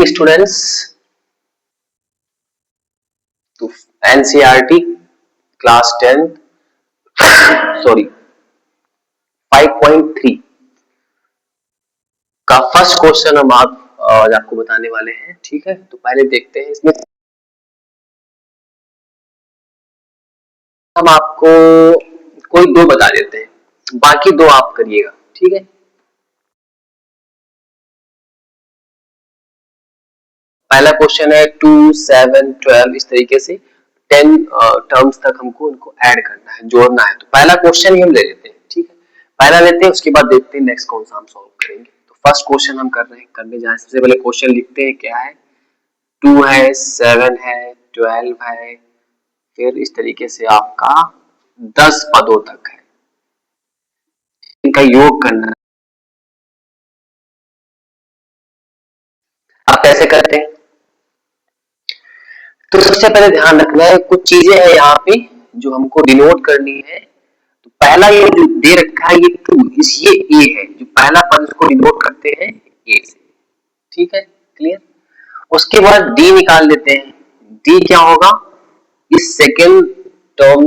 Evening students, तो NCERT class 10 sorry 5.3 का first question हम आज आपको बताने वाले हैं। ठीक है, तो पहले देखते हैं इसमें हम आपको कोई दो बता देते हैं, बाकी दो आप करिएगा। ठीक है, पहला क्वेश्चन है 2, 7, 12 इस तरीके से 10 टर्म्स तक हमको उनको ऐड करना है, जोड़ना है। तो पहला क्वेश्चन ही हम ले लेते हैं। ठीक है, पहला लेते हैं, उसके बाद देखते हैं नेक्स्ट कौन सा हम सॉल्व करेंगे। तो फर्स्ट क्वेश्चन हम कर रहे हैं, करने जाए सबसे पहले क्वेश्चन लिखते हैं। क्या है? 2 है, 7 है, 12 है, फिर इस तरीके से आपका 10 पदों तक है, इनका योग करना है। आप कैसे करते हैं? तो सबसे पहले ध्यान रखना है, कुछ चीजें हैं यहाँ पे जो हमको डिनोट करनी है। तो पहला ये जो दे रखा है ये 2, ये ए है, जो पहला पद इसको डिनोट करते हैं ए से। ठीक है, क्लियर। उसके बाद डी निकाल लेते हैं। डी क्या होगा? इस सेकेंड टर्म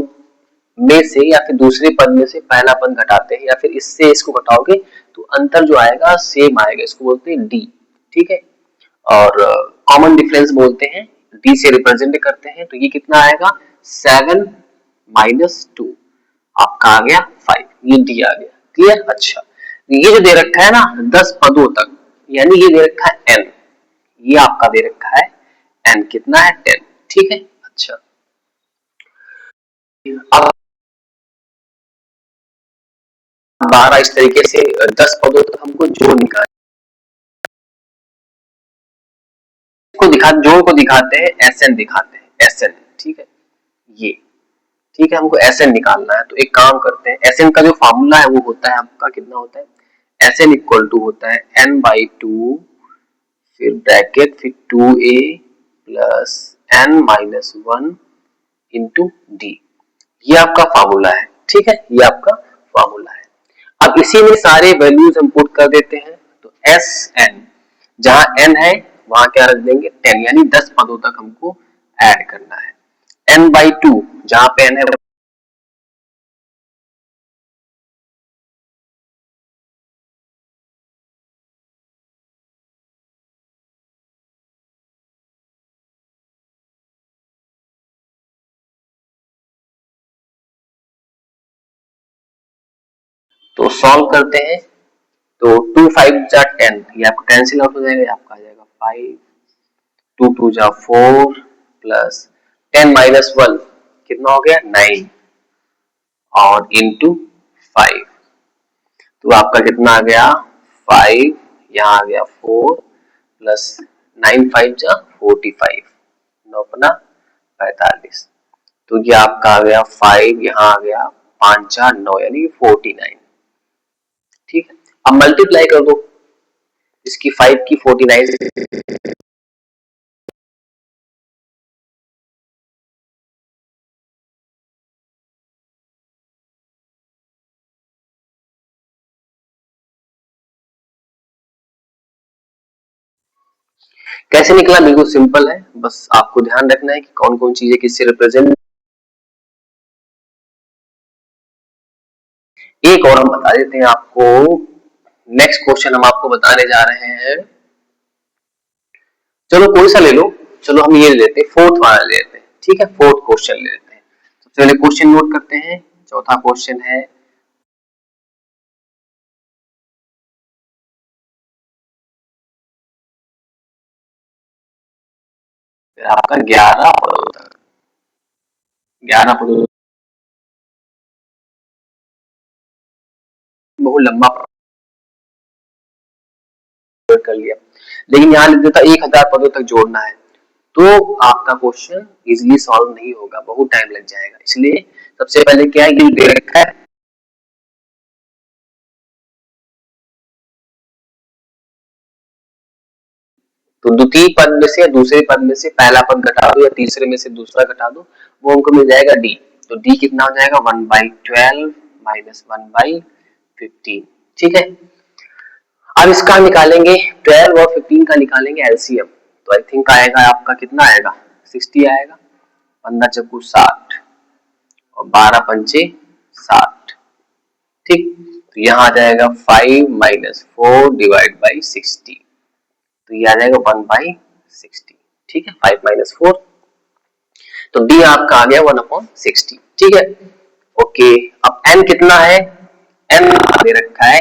में से या फिर दूसरे पद में से पहला पद घटाते हैं, या फिर इससे इसको घटाओगे तो अंतर जो आएगा सेम आएगा, इसको बोलते हैं डी। ठीक है, और कॉमन डिफरेंस बोलते हैं, डी से रिप्रेजेंट करते हैं। तो ये कितना आएगा? 7 माइनस 2 आपका आ गया 5, ये डी आ गया। क्लियर। अच्छा, ये जो दे रखा है ना 10 पदों तक, यानी ये दे रखा है n, ये आपका दे रखा है n, कितना है? 10। ठीक है, अच्छा, अब 12 इस तरीके से 10 पदों तक हमको जोड़ निकाल को दिखा, जोड़ को दिखाते हैं एसएन, दिखाते हैं एसएन। ठीक है, ये ठीक है, हमको एसएन निकालना है। तो एक काम करते हैं, एसएन का जो फॉर्मूला है वो होता है आपका, कितना होता है? एसएन इक्वल टू होता है n/2, फिर ब्रैकेट, फिर 2a plus n-1 into D, ये आपका फॉर्मूला है। ठीक है, ये आपका फॉर्मूला है। अब इसी में सारे वैल्यूज हम पुट कर देते हैं। तो एस एन, जहां n है वहां क्या रख देंगे? 10, यानी 10 पदों तक हमको ऐड करना है। n/2 जहां पे n है तो सॉल्व करते हैं। तो 2 5 जा 10, ये आपका कैंसिल आउट हो जाएगा, आपका आ जाएगा 5, 2 2 जा 4 प्लस 10 माइनस 1 कितना हो गया? 9 और इंटू 5, तो आपका कितना आ गया? 5, यहाँ आ गया 4 प्लस 9 5 जा 45, 9 अपना 45, तो ये आपका आ गया 5, यहाँ आ गया 5 जा 9 यानी 49। ठीक है, अब मल्टीप्लाई कर दो इसकी 5 की 49 कैसे निकला? बिल्कुल सिंपल है, बस आपको ध्यान रखना है कि कौन कौन चीजें किससे रिप्रेजेंट। एक और हम बता देते हैं आपको, नेक्स्ट क्वेश्चन हम आपको बताने जा रहे हैं। चलो कोई सा ले लो, चलो हम ये ले लेते हैं, फोर्थ वाला ले लेते हैं। ठीक है, फोर्थ क्वेश्चन ले लेते हैं। सबसे पहले क्वेश्चन नोट करते हैं। चौथा क्वेश्चन है, आपका 11 पदों तक, 11 पदों बहुत लंबा कर लिया, लेकिन यहाँ लिख देता 1000 पदों तक जोड़ना है, तो आपका क्वेश्चन इजीली सॉल्व नहीं होगा, बहुत टाइम लग जाएगा। इसलिए सबसे पहले क्या है, ये दे रखा है तो द्वितीय पद में से या दूसरे पद में से पहला पद घटा दो, या तीसरे में से दूसरा घटा दो, वो हमको मिल जाएगा डी। तो डी कितना हो जाएगा? 1/12 माइनस 1/15। ठीक है, अब इसका निकालेंगे 12 और 15 का निकालेंगे एलसीएम। तो आई थिंक आएगा आपका कितना आएगा 60 आएगा, 15 चक्कू 60 और 12 पंचे 60। ठीक, तो यहाँ आ जाएगा 5 माइनस 4 डिवाइड बाई 60, तो ये आ जाएगा 1/60। ठीक है, 5 माइनस 4, तो डी आपका आ गया 1/60। ठीक है, ओके। अब n कितना है, n दे रखा है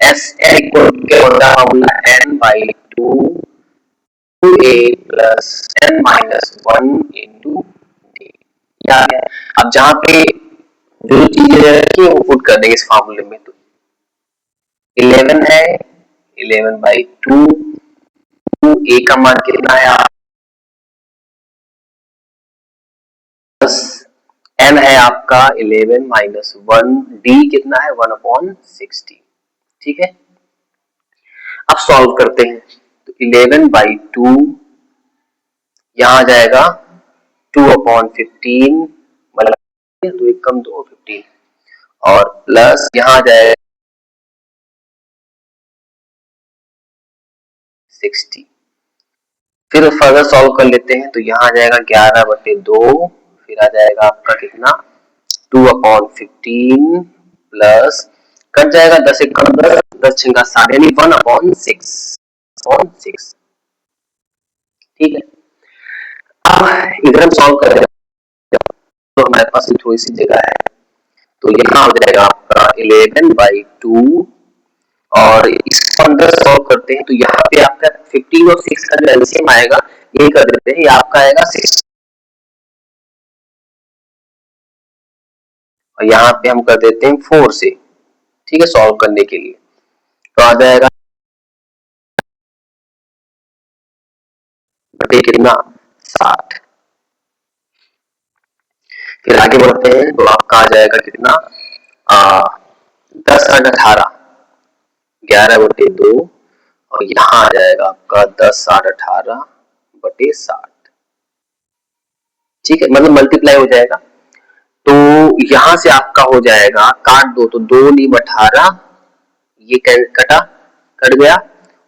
एस n इक्वल क्या होता है formula n/2 2a plus n minus 1 into D. अब जहां पे जो चीजें रखी है वो पुट कर देंगे इस फॉर्मूले में, तो 11 है, 11/2, 2a का मान कितना है प्लस n है आपका 11 माइनस 1, d कितना है 1/60। ठीक है, अब सॉल्व करते हैं, तो 11/2 यहाँ आ जाएगा 2/15, मतलब 2 एक कम 2 15, और प्लस यहाँ आ जाएगा 60। फिर फर्दर सॉल्व कर लेते हैं, तो यहाँ आ जाएगा 11/2, फिर आ जाएगा आपका कितना 2/15 प्लस कट जाएगा 10 एक कम 10, 10 छंगा 60 यानी 1/6। ठीक है, अब इधर हम सॉल्व कर रहे हैं, तो हमारे पास थोड़ी सी जगह है, तो यहाँ हो जाएगा आपका 11/2 और इसको अंदर सॉल्व करते हैं, तो यहाँ पे आपका 15 और 6 का जो एलसीएम आएगा ये कर देते हैं, ये आपका आएगा 6 और यहाँ पे हम कर देते हैं 4 से। ठीक है, सॉल्व करने के लिए तो आ जाएगा बटे कितना 60। फिर आगे बढ़ते हैं, तो आपका आ जाएगा कितना 10 8 18, 11/2 और यहाँ आ जाएगा आपका 10 8 18/60। ठीक है, मतलब मल्टीप्लाई हो जाएगा, तो यहां से आपका हो जाएगा काट दो तो 2 नीम 18, ये कटा कट गया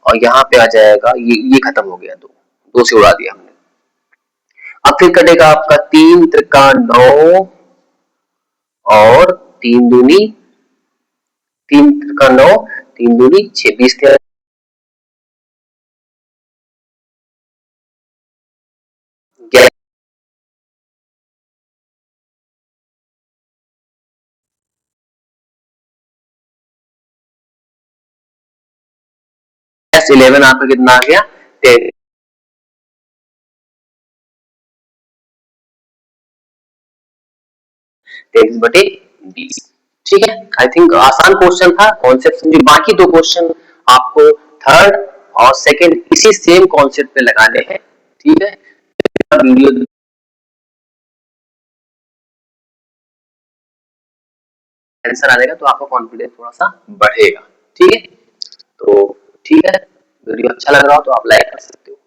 और यहाँ पे आ जाएगा ये खत्म हो गया, दो से उड़ा दिया हमने। अब फिर कटेगा आपका 3 त्रिका 9 और 3 दूनी 3 त्रिका 9, 3 दूनी 6, 20 11 आपका कितना आ गया 10, 23/20। ठीक है, आई थिंक आसान क्वेश्चन था, कॉन्सेप्ट समझे। बाकी दो क्वेश्चन आपको थर्ड और सेकंड इसी सेम कॉन्सेप्ट पे लगाने हैं। ठीक है, वीडियो आंसर आएगा तो आपका कॉन्फिडेंस थोड़ा सा बढ़ेगा। ठीक है, तो ठीक है, वीडियो अच्छा लग रहा हो तो आप लाइक कर सकते हो।